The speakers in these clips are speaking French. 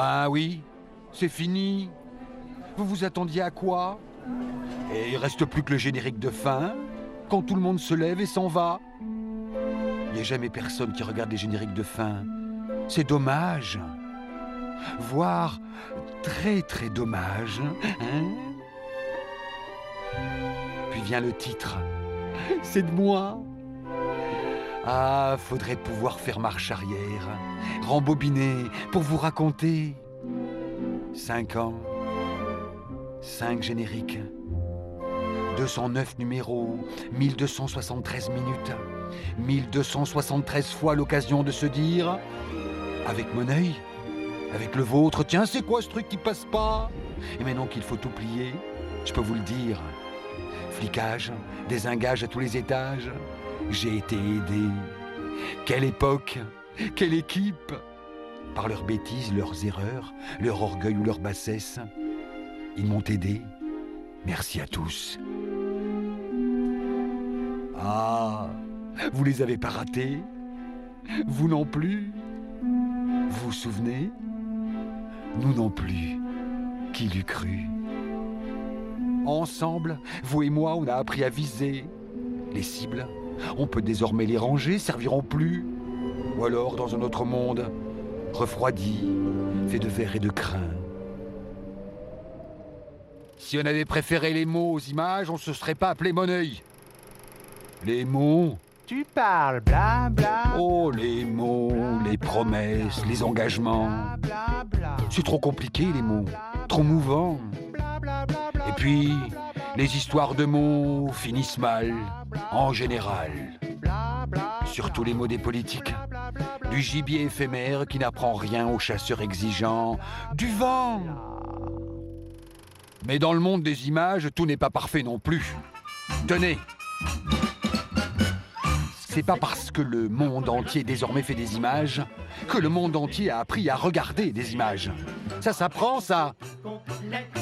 Ben oui, c'est fini. Vous vous attendiez à quoi? Et il reste plus que le générique de fin, quand tout le monde se lève et s'en va. Il n'y a jamais personne qui regarde les génériques de fin. C'est dommage. Voire très très dommage. Hein? Puis vient le titre. C'est de moi. Ah, faudrait pouvoir faire marche arrière, rembobiner pour vous raconter. 5 ans, 5 génériques, 209 numéros, 1273 minutes, 1273 fois l'occasion de se dire, avec mon œil, avec le vôtre, tiens, c'est quoi ce truc qui passe pas? Et maintenant qu'il faut tout plier, je peux vous le dire, flicage, désengage à tous les étages, j'ai été aidé. Quelle époque, quelle équipe! Par leurs bêtises, leurs erreurs, leur orgueil ou leur bassesse, ils m'ont aidé. Merci à tous. Ah, vous les avez pas ratés? Vous non plus? Vous vous souvenez? Nous non plus. Qui l'eût cru? Ensemble, vous et moi, on a appris à viser. Les cibles, on peut désormais les ranger, serviront plus. Ou alors, dans un autre monde, refroidi, fait de verre et de crin. Si on avait préféré les mots aux images, on se serait pas appelé mon œil. Les mots. Tu parles blabla. Oh, les mots, les promesses, les engagements. C'est trop compliqué, les mots. Trop mouvant. Et puis, les histoires de mots finissent mal, en général. Surtout les mots des politiques. Du gibier éphémère qui n'apprend rien aux chasseurs exigeants. Du vent. Mais dans le monde des images, tout n'est pas parfait non plus. Tenez. C'est pas parce que le monde entier désormais fait des images que le monde entier a appris à regarder des images. Ça s'apprend, ça.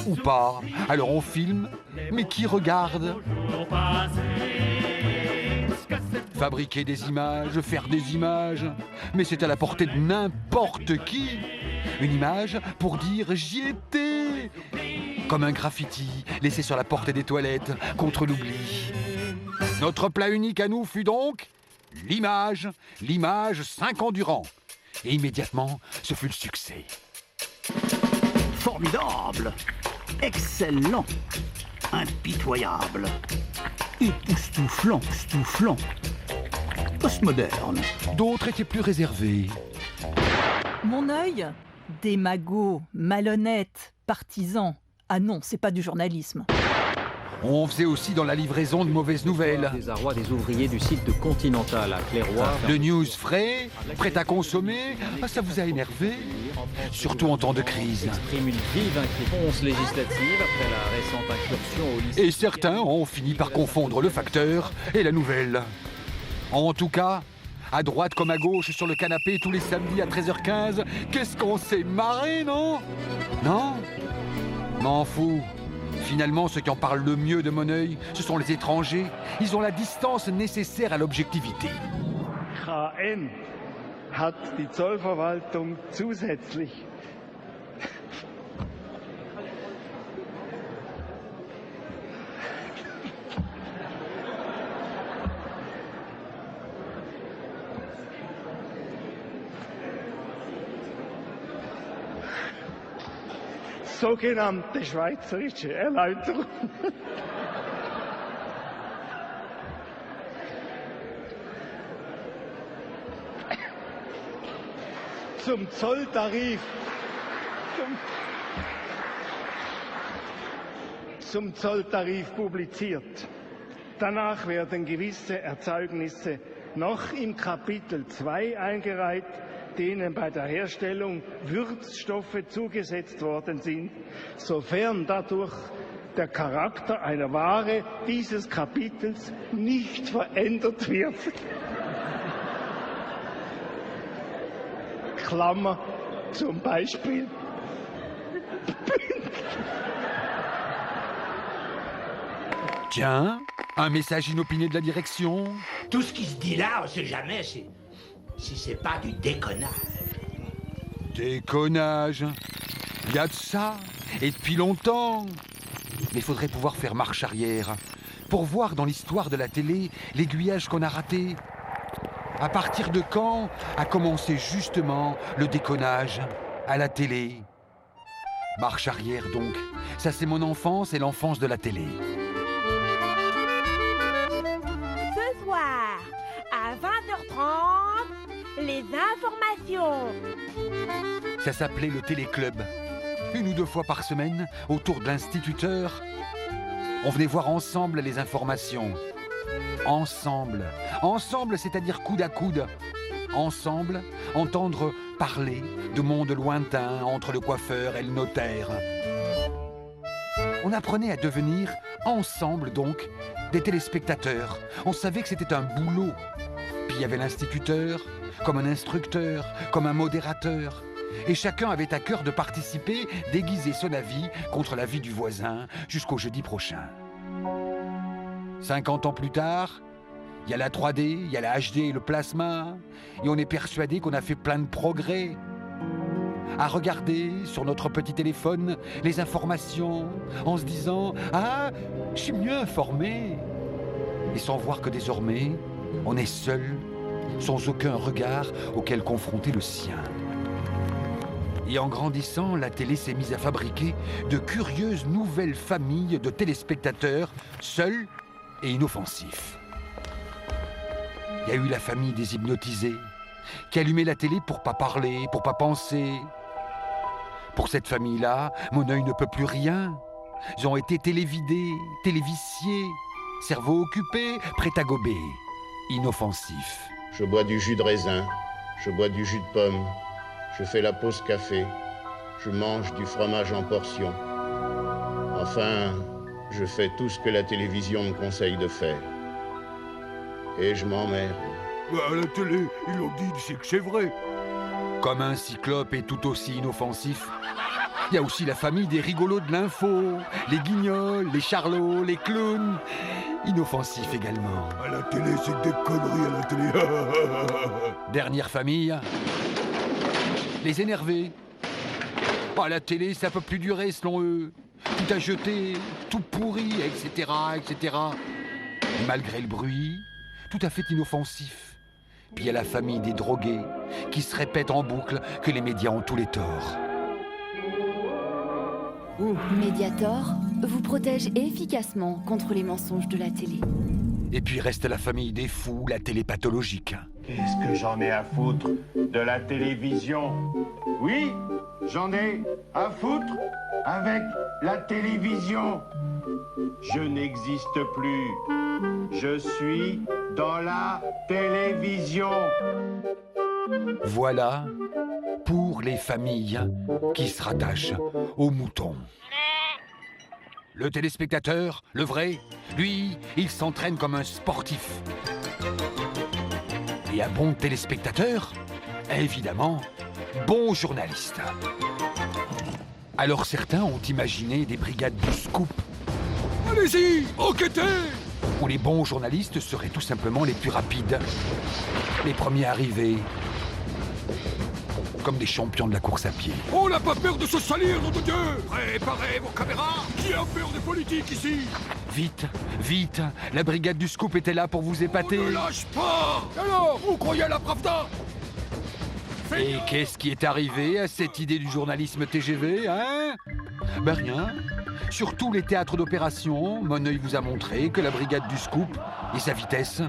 Ou pas. Alors on filme, mais qui regarde? Fabriquer des images, faire des images, mais c'est à la portée de n'importe qui. Une image pour dire j'y étais. Comme un graffiti laissé sur la porte des toilettes contre l'oubli. Notre plat unique à nous fut donc l'image 5 ans durant. Et immédiatement, ce fut le succès. Formidable, excellent, impitoyable, époustouflant, postmoderne. D'autres étaient plus réservés. Mon œil? Démago, malhonnête, partisan. Ah non, c'est pas du journalisme. On faisait aussi dans la livraison de mauvaises nouvelles. Désarroi des ouvriers du site de Continental à Clairoy. Le news frais, prêt à consommer, ça vous a énervé? Surtout en temps de crise. Exprime une vive réponse législative après la récente incursion au lycée. Et certains ont fini par confondre le facteur et la nouvelle. En tout cas, à droite comme à gauche, sur le canapé, tous les samedis à 13h15, qu'est-ce qu'on s'est marré, non? Non? M'en fous. Finalement, ceux qui en parlent le mieux de mon œil, ce sont les étrangers. Ils ont la distance nécessaire à l'objectivité. KN hat die Zollverwaltung zusätzlich sogenannte schweizerische Erläuterung. Zum Zolltarif. Zum Zolltarif publiziert. Danach werden gewisse Erzeugnisse noch im Kapitel 2 eingereiht, denen bei der Herstellung Würzstoffe zugesetzt worden sind, sofern dadurch der Charakter einer Ware dieses Kapitels nicht verändert wird. Klammer, zum Beispiel. Tiens, un message inopiné de la direction. Tout ce qui se dit là, on sait jamais si c'est pas du déconnage. Déconnage. Il y a de ça, et depuis longtemps. Mais il faudrait pouvoir faire marche arrière pour voir dans l'histoire de la télé l'aiguillage qu'on a raté. À partir de quand a commencé justement le déconnage à la télé? Marche arrière donc, ça c'est mon enfance et l'enfance de la télé. Ce soir, à 20h30, les informations. Ça s'appelait le téléclub. 1 ou 2 fois par semaine, autour de l'instituteur, on venait voir ensemble les informations. Ensemble, c'est-à-dire coude à coude. Ensemble, entendre parler de mondes lointains entre le coiffeur et le notaire. On apprenait à devenir, ensemble donc, des téléspectateurs. On savait que c'était un boulot. Puis il y avait l'instituteur, comme un instructeur, comme un modérateur. Et chacun avait à cœur de participer, d'aiguiser son avis contre l'avis du voisin, jusqu'au jeudi prochain. 50 ans plus tard, il y a la 3D, il y a la HD et le plasma, et on est persuadé qu'on a fait plein de progrès. À regarder sur notre petit téléphone les informations, en se disant « Ah, je suis mieux informé !» Et sans voir que désormais, on est seul, sans aucun regard auquel confronter le sien. Et en grandissant, la télé s'est mise à fabriquer de curieuses nouvelles familles de téléspectateurs, seuls et inoffensifs. Il y a eu la famille des hypnotisés, qui allumait la télé pour pas parler, pour pas penser. Pour cette famille-là, mon œil ne peut plus rien. Ils ont été télévidés, téléviciés, cerveau occupé, prêts à gober, inoffensifs. Je bois du jus de raisin, je bois du jus de pomme, je fais la pause café, je mange du fromage en portions. Enfin, je fais tout ce que la télévision me conseille de faire. Et je m'emmerde. À la télé, ils l'ont dit, c'est que c'est vrai. Comme un cyclope est tout aussi inoffensif, il y a aussi la famille des rigolos de l'info, les guignols, les charlots, les clowns, inoffensifs également. À la télé, c'est des conneries à la télé. Dernière famille, les énervés. À la télé, ça peut plus durer selon eux. Tout à jeter, tout pourri, etc., etc. Et malgré le bruit, tout à fait inoffensif. Puis il y a la famille des drogués qui se répètent en boucle que les médias ont tous les torts. Mediator vous protège efficacement contre les mensonges de la télé. Et puis reste la famille des fous, la télé pathologique. Qu'est-ce que j'en ai à foutre de la télévision? Oui, j'en ai à foutre avec la télévision. Je n'existe plus. Je suis dans la télévision. Voilà pour les familles qui se rattachent aux moutons. Le téléspectateur, le vrai, lui, il s'entraîne comme un sportif. Et un bon téléspectateur, évidemment, bon journaliste. Alors certains ont imaginé des brigades du scoop. Allez-y, enquêtez! Où les bons journalistes seraient tout simplement les plus rapides, les premiers arrivés, comme des champions de la course à pied. On n'a pas peur de se salir, nom de Dieu! Préparez vos caméras! Qui a peur des politiques ici? Vite, vite, la brigade du scoop était là pour vous épater. On ne lâche pas! Alors, vous croyez à la Pravda? Et qu'est-ce qui est arrivé à cette idée du journalisme TGV, hein? Ben rien. Sur tous les théâtres d'opération, mon œil vous a montré que la brigade du scoop et sa vitesse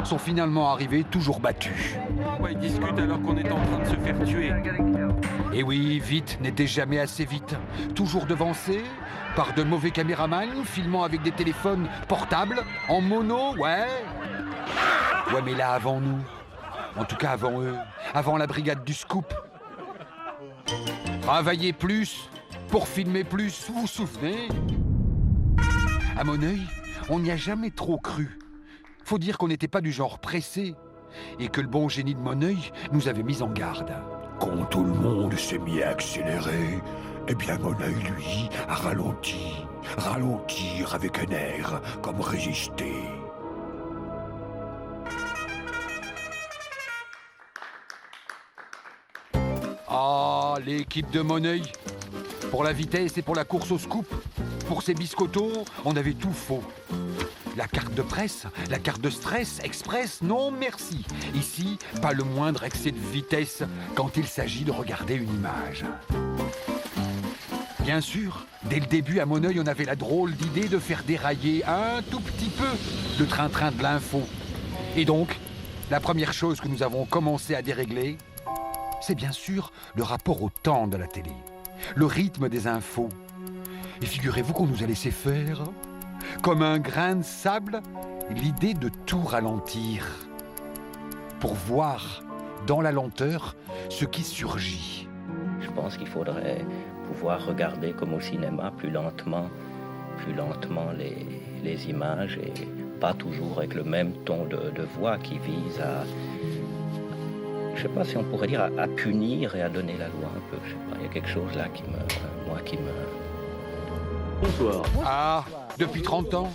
sont finalement arrivés toujours battus. Pourquoi ils discutent alors qu'on est en train de se faire tuer? Et oui, vite n'était jamais assez vite. Toujours devancé par de mauvais caméramans filmant avec des téléphones portables, en mono, ouais. Ouais, mais là, avant nous, en tout cas avant eux, avant la brigade du scoop, travailler plus pour filmer plus, vous vous souvenez? À mon œil, on n'y a jamais trop cru. Faut dire qu'on n'était pas du genre pressé et que le bon génie de mon œil nous avait mis en garde. Quand tout le monde s'est mis à accélérer, eh bien mon œil, lui, a ralenti. Ralentir avec un air, comme résister. Ah, l'équipe de Moneuil. Pour la vitesse et pour la course au scoop. Pour ces biscottos, on avait tout faux. La carte de presse, la carte de stress, express, non merci. Ici, pas le moindre excès de vitesse quand il s'agit de regarder une image. Bien sûr, dès le début à Moneuil, on avait la drôle d'idée de faire dérailler un tout petit peu le train-train de l'info. Et donc, la première chose que nous avons commencé à dérégler, c'est bien sûr le rapport au temps de la télé, le rythme des infos. Et figurez-vous qu'on nous a laissé faire, comme un grain de sable, l'idée de tout ralentir, pour voir dans la lenteur ce qui surgit. Je pense qu'il faudrait pouvoir regarder comme au cinéma plus lentement les images et pas toujours avec le même ton de voix qui vise à, je sais pas si on pourrait dire, à punir et à donner la loi un peu. Je sais pas, il y a quelque chose là qui me... Bonsoir. Ah, depuis 30 ans,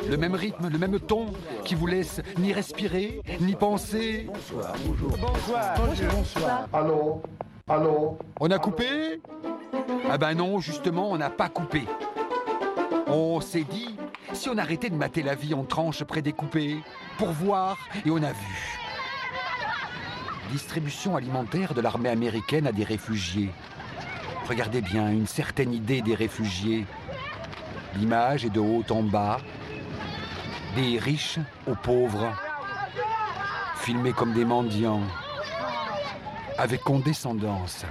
le même rythme, le même ton qui vous laisse ni respirer, ni penser. Bonsoir, bonjour. Bonsoir. Allô? Allô? On a coupé? Ah ben non, justement, on n'a pas coupé. On s'est dit, si on arrêtait de mater la vie en tranches prédécoupées, pour voir, et on a vu. Distribution alimentaire de l'armée américaine à des réfugiés. Regardez bien, une certaine idée des réfugiés. L'image est de haut en bas, des riches aux pauvres, filmés comme des mendiants, avec condescendance.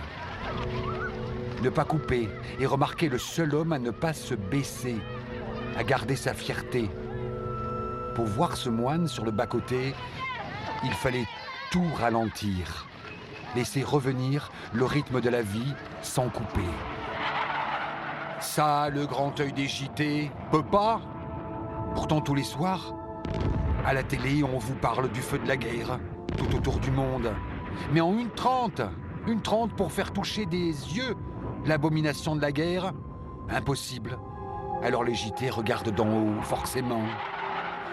Ne pas couper et remarquer le seul homme à ne pas se baisser, à garder sa fierté. Pour voir ce moine sur le bas-côté, il fallait tout ralentir, laisser revenir le rythme de la vie sans couper. Ça, le grand œil des JT, peut pas. Pourtant, tous les soirs, à la télé, on vous parle du feu de la guerre, tout autour du monde. Mais en 1:30 pour faire toucher des yeux l'abomination de la guerre, impossible. Alors les JT regardent d'en haut, forcément.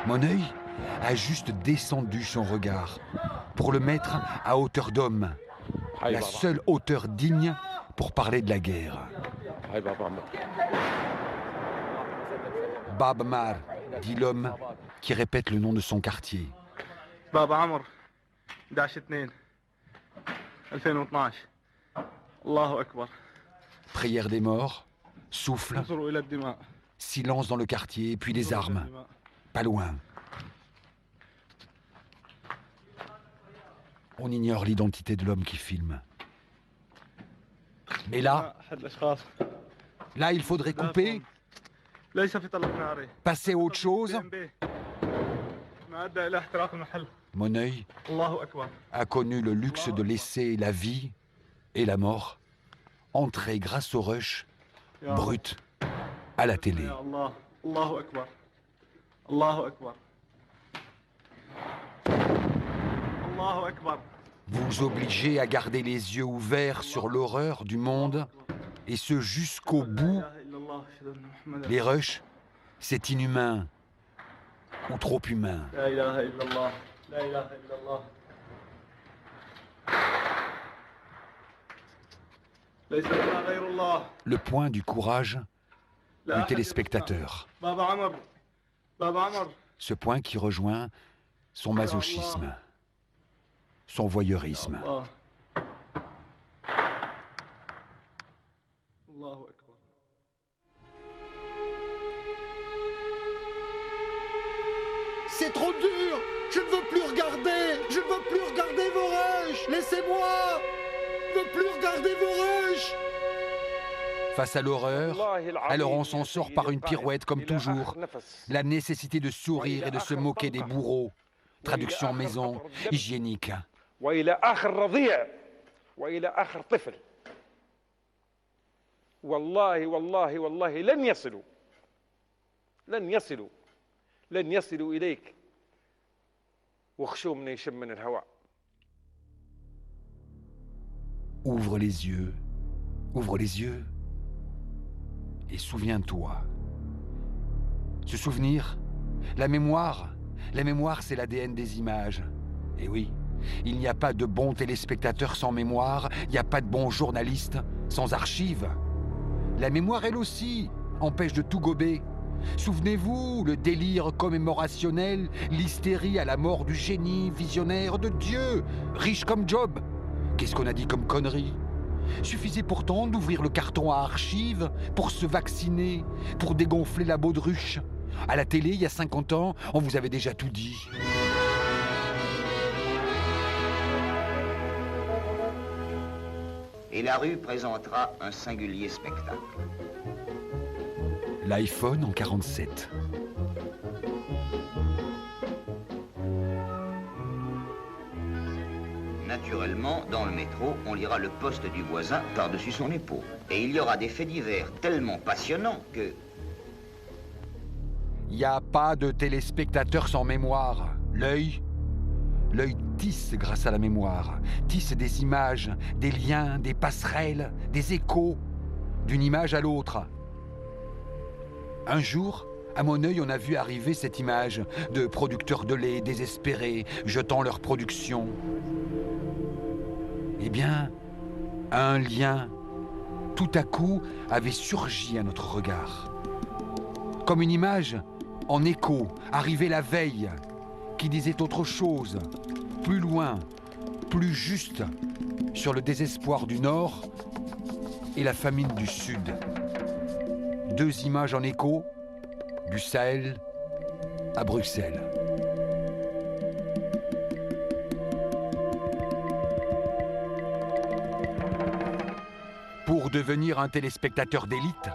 Moneuil a juste descendu son regard pour le mettre à hauteur d'homme, la seule hauteur digne pour parler de la guerre. Bab Mar, dit l'homme qui répète le nom de son quartier. Bab Amr, 11/2, 2012. Allahu Akbar. Prière des morts, souffle, silence dans le quartier, puis des armes, pas loin. On ignore l'identité de l'homme qui filme. Mais là, il faudrait couper, passer à autre chose. Moneuil a connu le luxe de laisser la vie et la mort entrer grâce au rush brut à la télé. Allahu Akbar. Allahu Akbar. Allahu Akbar. Vous obligez à garder les yeux ouverts sur l'horreur du monde, et ce jusqu'au bout. Les rushs, c'est inhumain, ou trop humain. La ilaha illallah. La ilaha illallah. Le point du courage du téléspectateur. Ce point qui rejoint son masochisme, son voyeurisme. C'est trop dur! Je ne veux plus regarder! Je ne veux plus regarder vos rushs! Laissez-moi! Je ne veux plus regarder vos rushs! Face à l'horreur, alors on s'en sort par une pirouette comme toujours. La nécessité de sourire et de se moquer des bourreaux. Traduction maison, hygiénique. Ouvre les yeux, ouvre les yeux, et souviens-toi. Se souvenir, la mémoire c'est l'ADN des images. Et oui, Il n'y a pas de bons téléspectateurs sans mémoire, il n'y a pas de bons journalistes sans archives. La mémoire, elle aussi, empêche de tout gober. Souvenez-vous, le délire commémorationnel, l'hystérie à la mort du génie visionnaire de Dieu, riche comme Job. Qu'est-ce qu'on a dit comme connerie? Suffisait pourtant d'ouvrir le carton à archives pour se vacciner, pour dégonfler la baudruche. À la télé, il y a 50 ans, on vous avait déjà tout dit. Et la rue présentera un singulier spectacle. L'iPhone en 47. Naturellement, dans le métro, on lira le poste du voisin par-dessus son épaule. Et il y aura des faits divers tellement passionnants que... Il n'y a pas de téléspectateur sans mémoire. L'œil tisse grâce à la mémoire, tisse des images, des liens, des passerelles, des échos, d'une image à l'autre. Un jour, à mon œil, on a vu arriver cette image de producteurs de lait désespérés, jetant leur production. Eh bien, un lien, tout à coup, avait surgi à notre regard. Comme une image, en écho, arrivée la veille, qui disait autre chose, plus loin, plus juste, sur le désespoir du Nord et la famine du Sud. Deux images en écho, du Sahel à Bruxelles. Pour devenir un téléspectateur d'élite,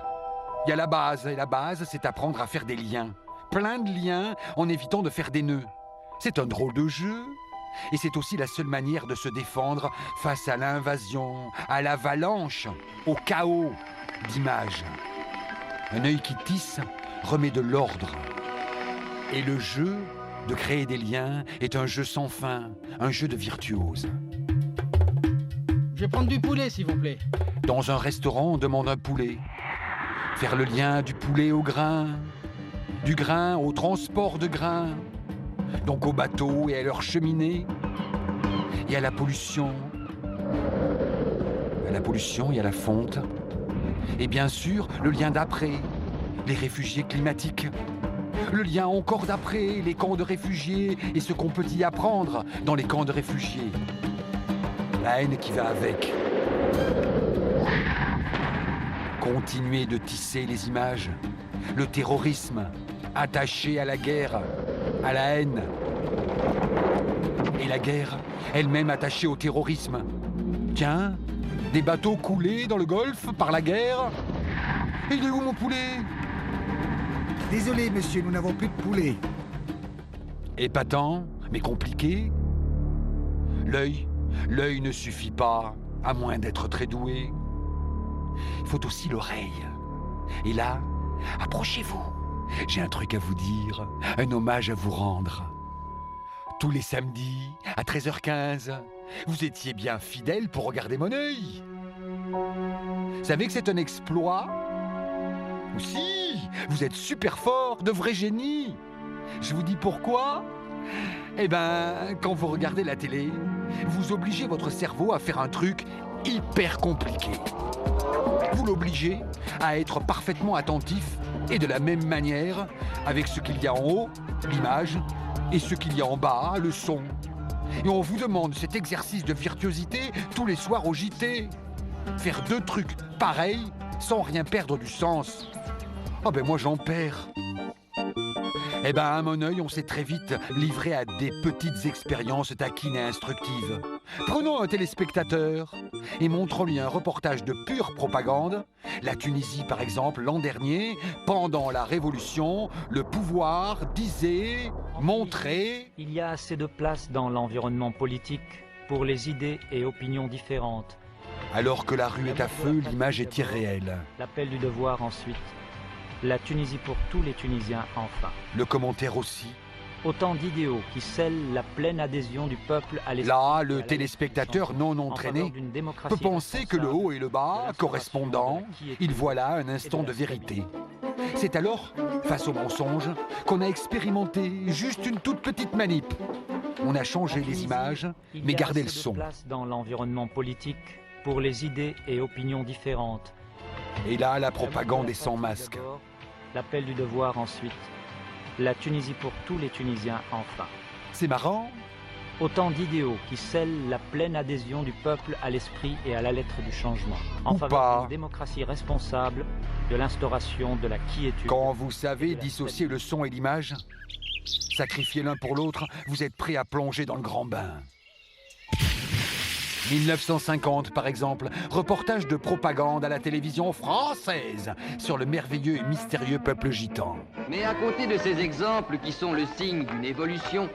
il y a la base, et la base, c'est apprendre à faire des liens. Plein de liens en évitant de faire des nœuds. C'est un drôle de jeu, et c'est aussi la seule manière de se défendre face à l'invasion, à l'avalanche, au chaos d'images. Un œil qui tisse remet de l'ordre. Et le jeu de créer des liens est un jeu sans fin, un jeu de virtuose. Je vais prendre du poulet, s'il vous plaît. Dans un restaurant, on demande un poulet. Faire le lien du poulet au grain, du grain au transport de grains, donc aux bateaux et à leurs cheminées, et à la pollution. À la pollution et à la fonte. Et bien sûr, le lien d'après, les réfugiés climatiques. Le lien encore d'après, les camps de réfugiés et ce qu'on peut y apprendre dans les camps de réfugiés. La haine qui va avec. Continuer de tisser les images. Le terrorisme, attaché à la guerre, à la haine. Et la guerre, elle-même attachée au terrorisme. Tiens, des bateaux coulés dans le Golfe par la guerre. Et il est où mon poulet? Désolé, monsieur, nous n'avons plus de poulet. Épatant, mais compliqué. L'œil ne suffit pas, à moins d'être très doué. Il faut aussi l'oreille. Et là, approchez-vous. J'ai un truc à vous dire, un hommage à vous rendre. Tous les samedis, à 13h15, vous étiez bien fidèles pour regarder mon œil. Vous savez que c'est un exploit? Aussi, vous êtes super fort, de vrais génies. Je vous dis pourquoi? Eh ben, quand vous regardez la télé, vous obligez votre cerveau à faire un truc hyper compliqué. Vous l'obligez à être parfaitement attentif et de la même manière avec ce qu'il y a en haut, l'image, et ce qu'il y a en bas, le son. Et on vous demande cet exercice de virtuosité tous les soirs au JT. Faire deux trucs pareils sans rien perdre du sens. Oh ben moi j'en perds. Eh ben à mon œil, on s'est très vite livré à des petites expériences taquines et instructives. Prenons un téléspectateur et montrons-lui un reportage de pure propagande. La Tunisie par exemple, l'an dernier, pendant la Révolution, le pouvoir disait, montrait... Il y a assez de place dans l'environnement politique pour les idées et opinions différentes. Alors que la rue est à feu, l'image est irréelle. L'appel du devoir ensuite. La Tunisie pour tous les Tunisiens, enfin. Le commentaire aussi. Autant d'idéaux qui scellent la pleine adhésion du peuple à l'esprit. Là, le téléspectateur non entraîné peut penser que le haut et le bas, correspondants, il voit là un instant de vérité. C'est alors, face au mensonge, qu'on a expérimenté juste une toute petite manip. On a changé les images, mais gardé le son. Place dans l'environnement politique pour les idées et opinions différentes. Et là, la propagande est sans masque. L'appel du devoir ensuite. La Tunisie pour tous les Tunisiens enfin. C'est marrant. Autant d'idéaux qui scellent la pleine adhésion du peuple à l'esprit et à la lettre du changement. En faveur d'une démocratie responsable, de l'instauration de la quiétude. Quand vous savez dissocier le son et l'image, sacrifier l'un pour l'autre, vous êtes prêt à plonger dans le grand bain. 1950 par exemple, reportage de propagande à la télévision française sur le merveilleux et mystérieux peuple gitan. Mais à côté de ces exemples qui sont le signe d'une évolution,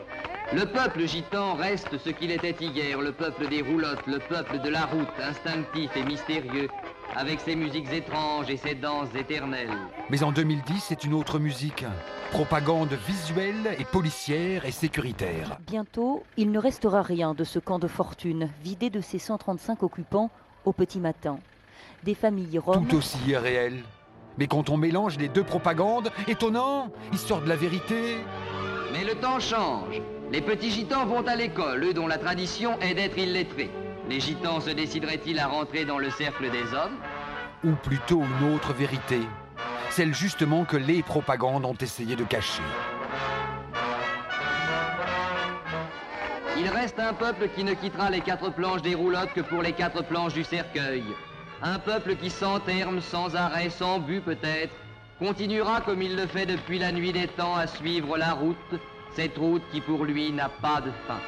le peuple gitan reste ce qu'il était hier, le peuple des roulottes, le peuple de la route, instinctif et mystérieux, avec ses musiques étranges et ses danses éternelles. Mais en 2010, c'est une autre musique. Propagande visuelle et policière et sécuritaire. Bientôt, il ne restera rien de ce camp de fortune, vidé de ses 135 occupants au petit matin. Des familles roms... Tout aussi irréel. Mais quand on mélange les deux propagandes, étonnant, il sort de la vérité. Mais le temps change. Les petits gitans vont à l'école, eux dont la tradition est d'être illettrés. Les gitans se décideraient-ils à rentrer dans le cercle des hommes? Ou plutôt une autre vérité, celle justement que les propagandes ont essayé de cacher. Il reste un peuple qui ne quittera les 4 planches des roulottes que pour les 4 planches du cercueil. Un peuple qui sans terme, sans arrêt, sans but peut-être, continuera comme il le fait depuis la nuit des temps à suivre la route, cette route qui pour lui n'a pas de fin.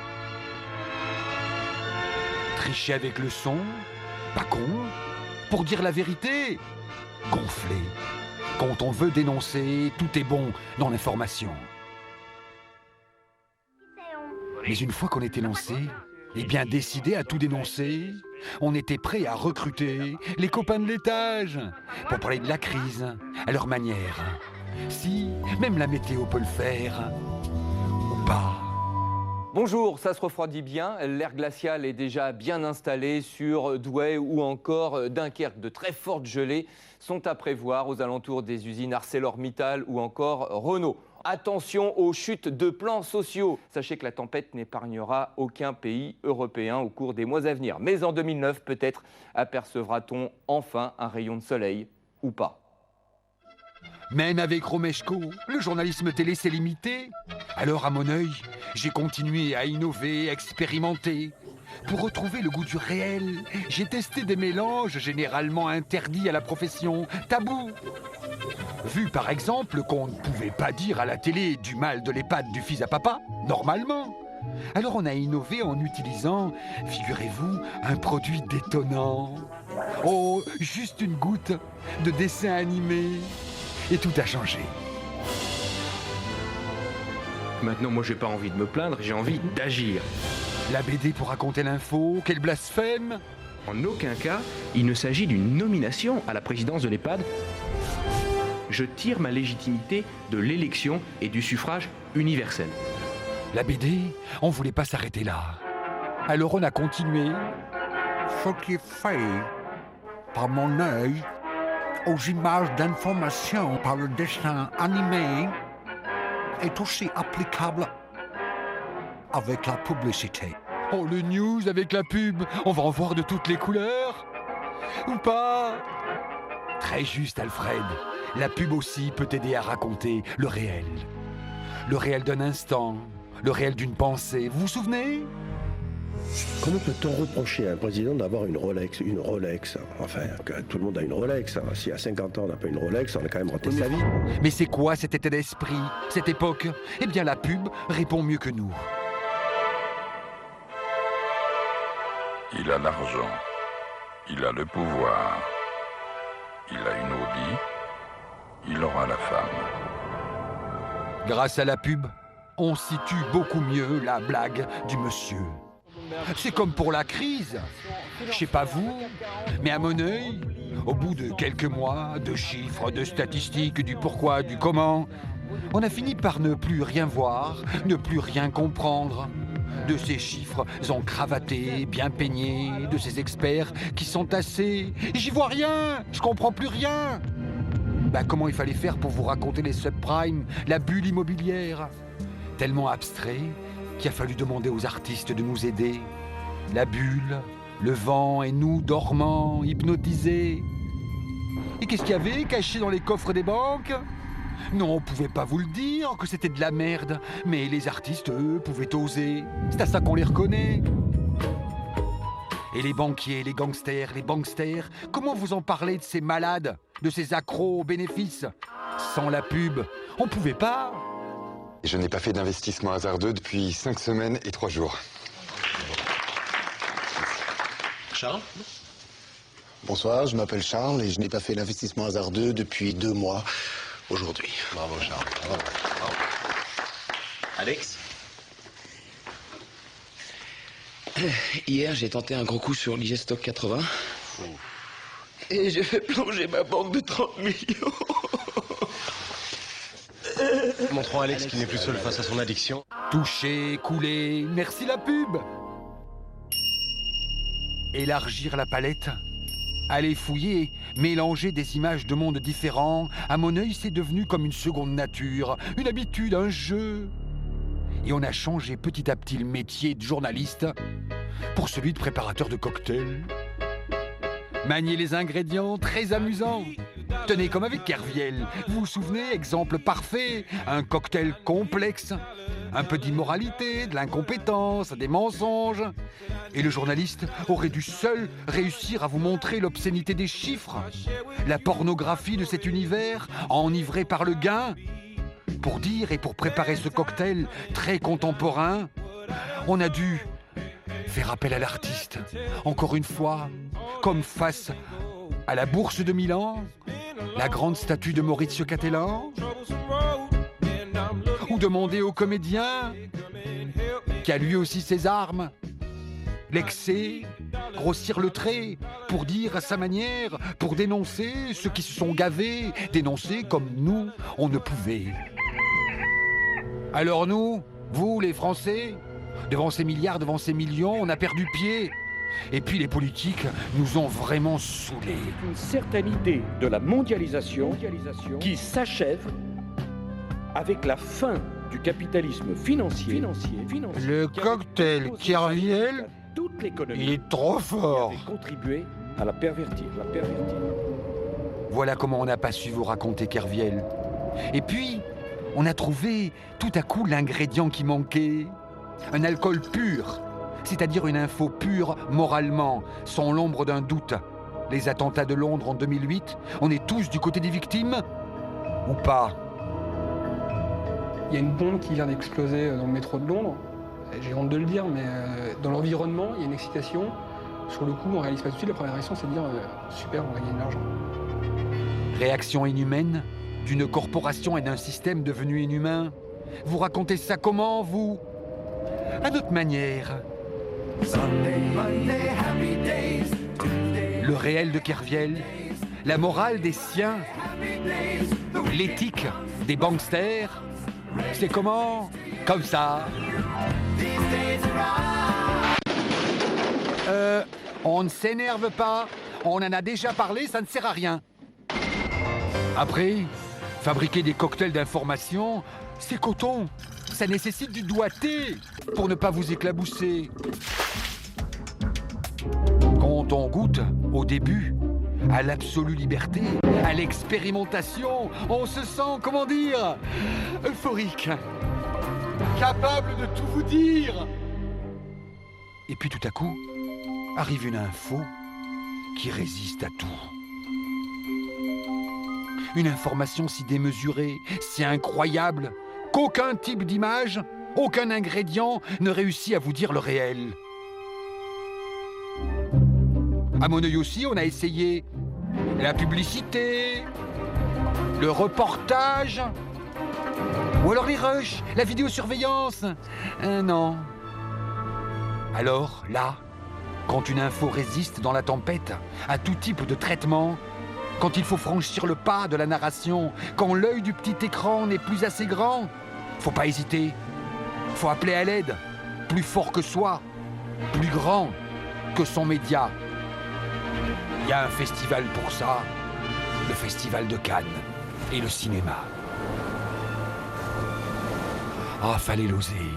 Tricher avec le son, pas con. Pour dire la vérité, gonfler. Quand on veut dénoncer, tout est bon dans l'information. Mais une fois qu'on était lancé, et bien décidé à tout dénoncer, on était prêt à recruter les copains de l'étage pour parler de la crise à leur manière. Si, même la météo peut le faire, ou pas. Bonjour, ça se refroidit bien, l'air glacial est déjà bien installé sur Douai ou encore Dunkerque. De très fortes gelées sont à prévoir aux alentours des usines ArcelorMittal ou encore Renault. Attention aux chutes de plans sociaux. Sachez que la tempête n'épargnera aucun pays européen au cours des mois à venir. Mais en 2009, peut-être apercevra-t-on enfin un rayon de soleil ou pas. Même avec Romeshko, le journalisme télé s'est limité. Alors à mon œil, j'ai continué à innover, expérimenter. Pour retrouver le goût du réel, j'ai testé des mélanges généralement interdits à la profession, tabous. Vu par exemple qu'on ne pouvait pas dire à la télé du mal de l'EHPAD du fils à papa, normalement. Alors on a innové en utilisant, figurez-vous, un produit détonnant. Oh, juste une goutte de dessin animé. Et tout a changé. Maintenant, moi, j'ai pas envie de me plaindre, j'ai envie d'agir. La BD pour raconter l'info, quel blasphème! En aucun cas, il ne s'agit d'une nomination à la présidence de l'EHPAD. Je tire ma légitimité de l'élection et du suffrage universel. La BD, on voulait pas s'arrêter là. Alors on a continué. Ce qui est fait par mon œil aux images d'information par le dessin animé est aussi applicable avec la publicité. Oh, le news avec la pub, on va en voir de toutes les couleurs. Ou pas? Très juste, Alfred. La pub aussi peut aider à raconter le réel. Le réel d'un instant, le réel d'une pensée. Vous vous souvenez? Comment peut-on reprocher à un président d'avoir une Rolex? Une Rolex, enfin, que tout le monde a une Rolex. Si à 50 ans on n'a pas une Rolex, on a quand même raté sa vie. Mais c'est quoi cet état d'esprit, cette époque? Eh bien la pub répond mieux que nous. Il a l'argent, il a le pouvoir, il a une Audi, il aura la femme. Grâce à la pub, on situe beaucoup mieux la blague du monsieur. C'est comme pour la crise. Je sais pas vous, mais à mon œil, au bout de quelques mois, de chiffres, de statistiques, du pourquoi, du comment, on a fini par ne plus rien voir, ne plus rien comprendre. De ces chiffres encravatés, bien peignés, de ces experts qui sont tassés. J'y vois rien, je comprends plus rien. Comment il fallait faire pour vous raconter les subprimes, la bulle immobilière? Tellement abstrait qu'il a fallu demander aux artistes de nous aider. La bulle, le vent et nous dormants, hypnotisés. Et qu'est-ce qu'il y avait caché dans les coffres des banques? Non, on pouvait pas vous le dire que c'était de la merde, mais les artistes, eux, pouvaient oser. C'est à ça qu'on les reconnaît. Et les banquiers, les gangsters, comment vous en parlez de ces malades, de ces accros aux bénéfices? Sans la pub, on pouvait pas. Je n'ai pas fait d'investissement hasardeux depuis 5 semaines et 3 jours. Charles? Bonsoir, je m'appelle Charles et je n'ai pas fait d'investissement hasardeux depuis 2 mois aujourd'hui. Bravo Charles, bravo. Alex? Hier, j'ai tenté un gros coup sur l'IGESTOC 80. Et j'ai fait plonger ma banque de 30 millions. Montrons à Alex qu'il n'est plus seul face à son addiction. Toucher, couler, merci la pub. Élargir la palette, aller fouiller, mélanger des images de mondes différents, à mon œil, c'est devenu comme une seconde nature, une habitude, un jeu. Et on a changé petit à petit le métier de journaliste pour celui de préparateur de cocktails. Manier les ingrédients, très amusant. Tenez, comme avec Kerviel, vous vous souvenez, exemple parfait, un cocktail complexe, un peu d'immoralité, de l'incompétence, des mensonges. Et le journaliste aurait dû seul réussir à vous montrer l'obscénité des chiffres, la pornographie de cet univers, enivré par le gain. Pour dire et pour préparer ce cocktail très contemporain, on a dû faire appel à l'artiste, encore une fois, comme face à la bourse de Milan, la grande statue de Maurizio Cattelan, ou demander au comédien, qui a lui aussi ses armes, l'excès, grossir le trait, pour dire à sa manière, pour dénoncer ceux qui se sont gavés, dénoncer comme nous, on ne pouvait. Alors nous, vous les Français, devant ces milliards, devant ces millions, on a perdu pied. Et puis les politiques nous ont vraiment saoulés. Une certaine idée de la mondialisation qui s'achève avec la fin du capitalisme financier. Le cocktail Kerviel, il est trop fort. Qui avait contribué à la pervertir. Voilà comment on n'a pas su vous raconter Kerviel. Et puis, on a trouvé tout à coup l'ingrédient qui manquait. Un alcool pur, c'est-à-dire une info pure moralement, sans l'ombre d'un doute. Les attentats de Londres en 2008, on est tous du côté des victimes ou pas? Il y a une bombe qui vient d'exploser dans le métro de Londres. J'ai honte de le dire, mais dans l'environnement, il y a une excitation. Sur le coup, on réalise pas tout de suite. La première réaction, c'est de dire super, on va gagner de l'argent. Réaction inhumaine d'une corporation et d'un système devenu inhumain. Vous racontez ça comment, vous? À notre manière. Le réel de Kerviel, la morale des siens, l'éthique des banksters, c'est comment? Comme ça. On ne s'énerve pas, on en a déjà parlé, ça ne sert à rien. Après, fabriquer des cocktails d'information, c'est coton. Ça nécessite du doigté pour ne pas vous éclabousser. Quand on goûte, au début, à l'absolue liberté, à l'expérimentation, on se sent, comment dire, euphorique, capable de tout vous dire. Et puis tout à coup, arrive une info qui résiste à tout. Une information si démesurée, si incroyable, qu'aucun type d'image, aucun ingrédient ne réussit à vous dire le réel. À mon œil aussi, on a essayé la publicité, le reportage, ou alors les rushs, la vidéosurveillance. Non. Alors, là, quand une info résiste dans la tempête à tout type de traitement, quand il faut franchir le pas de la narration, quand l'œil du petit écran n'est plus assez grand, faut pas hésiter. Faut appeler à l'aide, plus fort que soi, plus grand que son média. Il y a un festival pour ça, le festival de Cannes et le cinéma. Ah, fallait l'oser.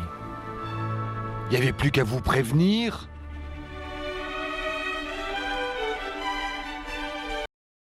Il n'y avait plus qu'à vous prévenir.